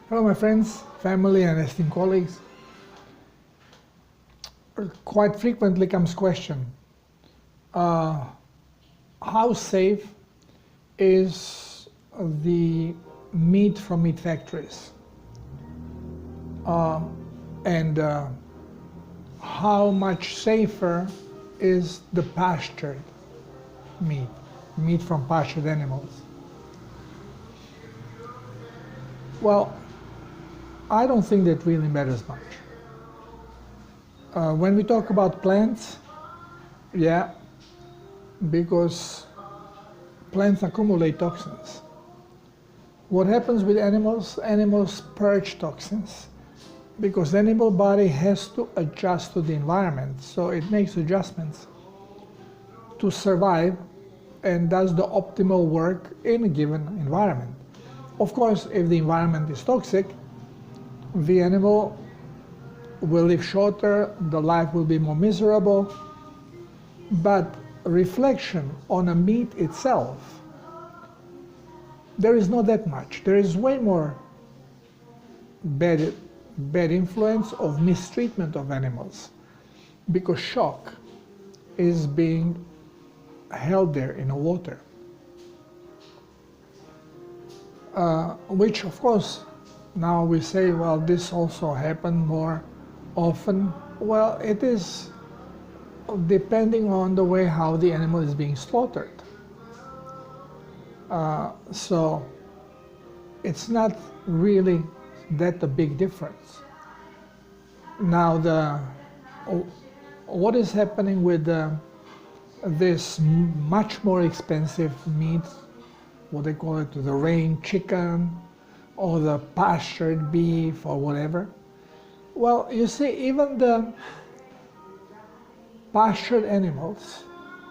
Hello my friends, family and esteemed colleagues. Quite frequently comes question, how safe is the meat from meat factories? And how much safer is the pastured meat from pastured animals? Well, I don't think that really matters much. When we talk about plants, yeah, because plants accumulate toxins. What happens with animals? Animals purge toxins because the animal body has to adjust to the environment, so it makes adjustments to survive and does the optimal work in a given environment. Of course, if the environment is toxic, the animal will live shorter, the life will be more miserable, but reflection on a meat itself, there is not that much. There is way more bad influence of mistreatment of animals because shock is being held there in the water, which of course now we say, well, this also happened more often. Well, it is depending on the way how the animal is being slaughtered. So it's not really that a big difference. Now, what is happening with this much more expensive meat, what they call it, the range chicken, or the pastured beef, or whatever? Well, you see, even the pastured animals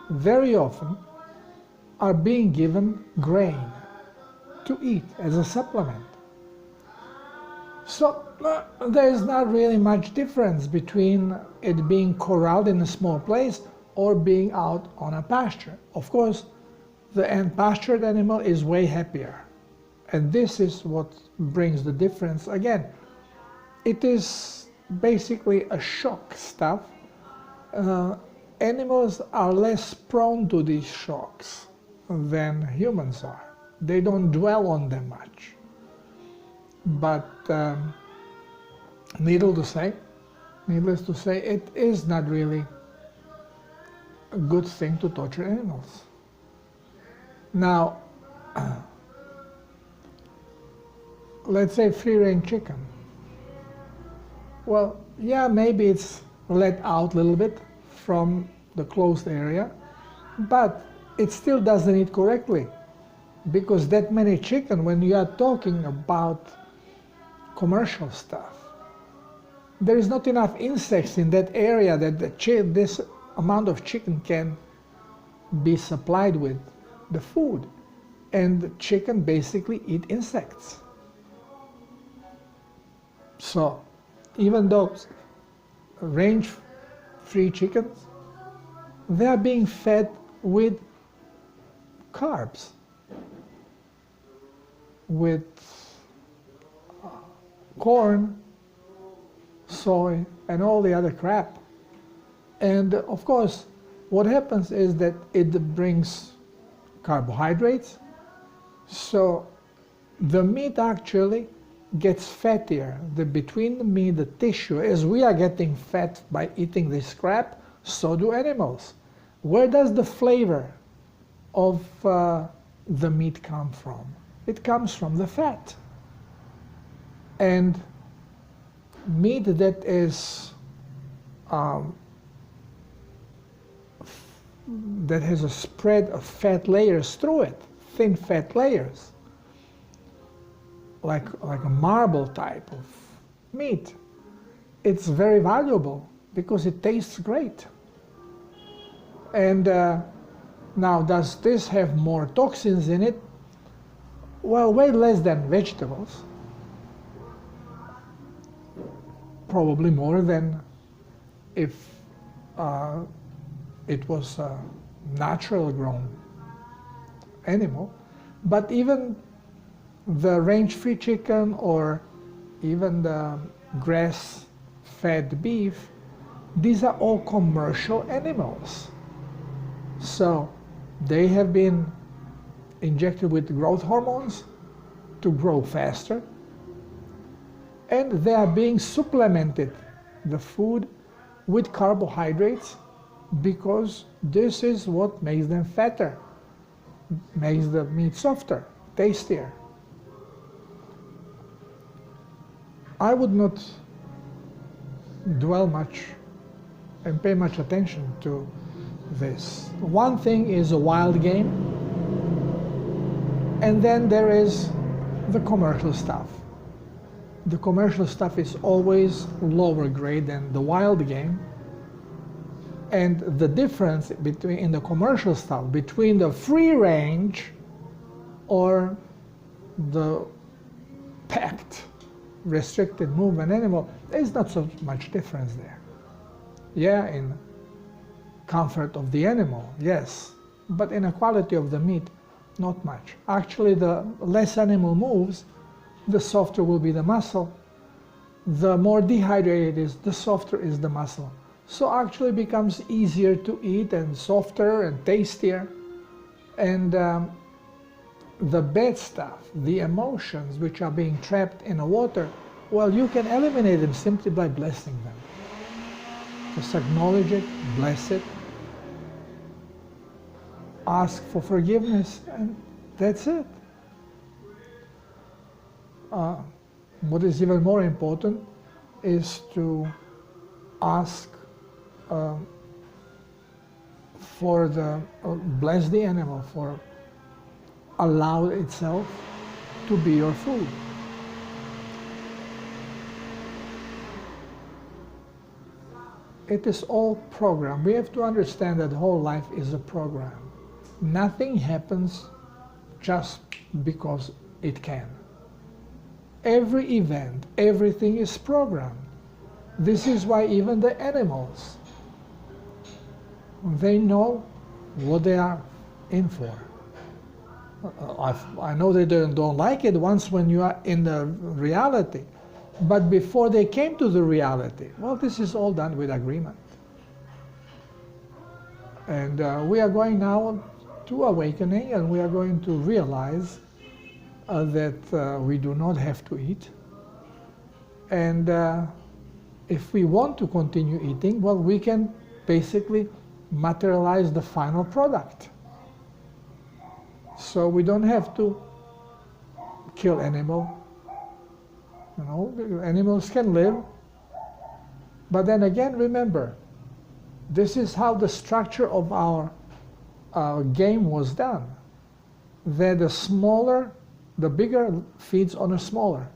very often are being given grain to eat as a supplement. So there is not really much difference between it being corralled in a small place or being out on a pasture. Of course, the pastured animal is way happier. And this is what brings the difference. Again, it is basically a shock stuff. Animals are less prone to these shocks than humans are. They don't dwell on them much. But needless to say, it is not really a good thing to torture animals. Now, let's say free-range chicken. Well, yeah, maybe it's let out a little bit from the closed area, but it still doesn't eat correctly, because that many chicken, when you are talking about commercial stuff, there is not enough insects in that area that this amount of chicken can be supplied with the food. And the chicken basically eat insects. So even those range-free chickens, they are being fed with carbs, with corn, soy, and all the other crap. And of course, what happens is that it brings carbohydrates, so the meat actually gets fattier. Between the meat, the tissue, as we are getting fat by eating this crap, so do animals. Where does the flavor of the meat come from? It comes from the fat. And meat that is that has a spread of fat layers through it, thin fat layers, like a marble type of meat, it's very valuable because it tastes great. And now, does this have more toxins in it? Well, way less than vegetables. Probably more than if it was a natural grown animal. But even the range-free chicken or even the grass-fed beef, these are all commercial animals. So they have been injected with growth hormones to grow faster, and they are being supplemented, the food, with carbohydrates, because this is what makes them fatter, makes the meat softer, tastier. I would not dwell much and pay much attention to this. One thing is a wild game, and then there is the commercial stuff. The commercial stuff is always lower grade than the wild game. And the difference in the commercial stuff between the free range or the packed, restricted movement animal, there's not so much difference there. Yeah, in comfort of the animal, yes, but in the quality of the meat, not much. Actually, the less animal moves, the softer will be the muscle. The more dehydrated it is, the softer is the muscle. So actually it becomes easier to eat and softer and tastier. And the bad stuff, the emotions which are being trapped in the water, well, you can eliminate them simply by blessing them. Just acknowledge it, bless it, ask for forgiveness, and that's it. What is even more important is to ask for the, bless the animal for allow itself to be your food. It is all programmed. We have to understand that whole life is a program. Nothing happens just because it can. Every event, everything is programmed. This is why even the animals, they know what they are in for. I know they don't like it once when you are in the reality, but before they came to the reality, well, this is all done with agreement. And we are going now to awakening, and we are going to realize that we do not have to eat. And if we want to continue eating, well, we can basically materialize the final product. So we don't have to kill animal. You know, animals can live. But then again, remember, this is how the structure of our game was done. That the bigger feeds on a smaller.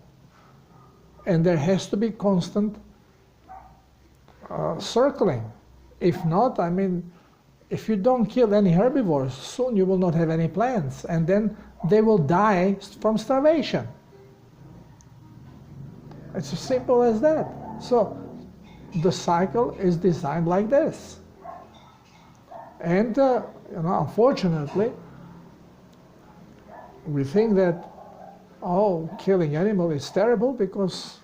And there has to be constant circling. If not, I mean, if you don't kill any herbivores, soon you will not have any plants, and then they will die from starvation. It's as simple as that. So the cycle is designed like this. And unfortunately, we think that, oh, killing animal is terrible because,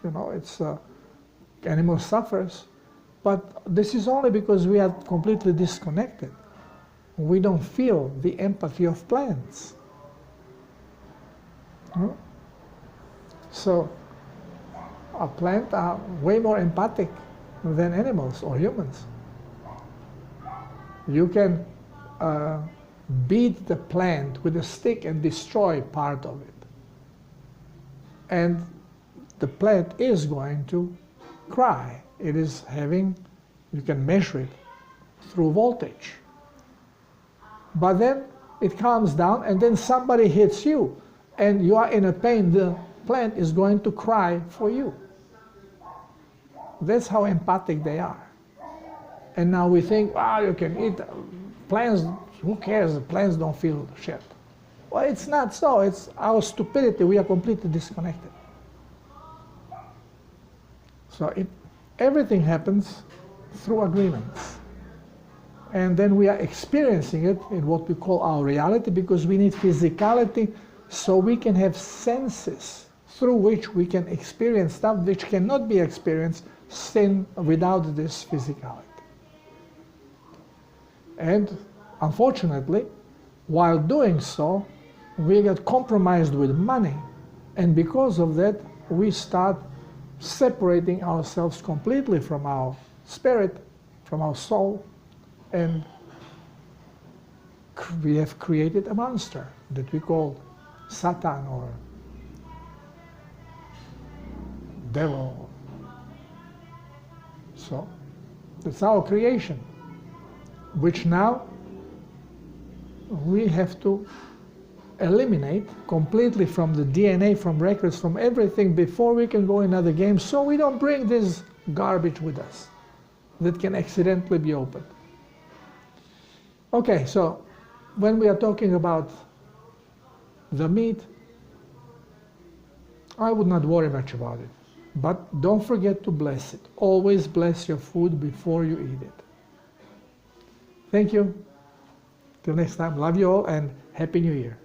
it's animal suffers. But this is only because we are completely disconnected. We don't feel the empathy of plants. So, plants are way more empathic than animals or humans. You can beat the plant with a stick and destroy part of it. And the plant is going to cry. It is you can measure it through voltage. But then it calms down, and then somebody hits you, and you are in a pain. The plant is going to cry for you. That's how empathic they are. And now we think, you can eat plants, who cares? The plants don't feel shit. Well, it's not so. It's our stupidity. We are completely disconnected. So everything happens through agreements. And then we are experiencing it in what we call our reality, because we need physicality so we can have senses, through which we can experience stuff which cannot be experienced without this physicality. And unfortunately, while doing so, we get compromised with money, and because of that, we start separating ourselves completely from our spirit, from our soul, and we have created a monster that we call Satan or devil. So that's our creation, which now we have to eliminate completely from the DNA, from records, from everything before we can go in another game, so we don't bring this garbage with us that can accidentally be opened. Okay, so when we are talking about the meat, I would not worry much about it. But don't forget to bless it. Always bless your food before you eat it. Thank you. Till next time, love you all and Happy New Year.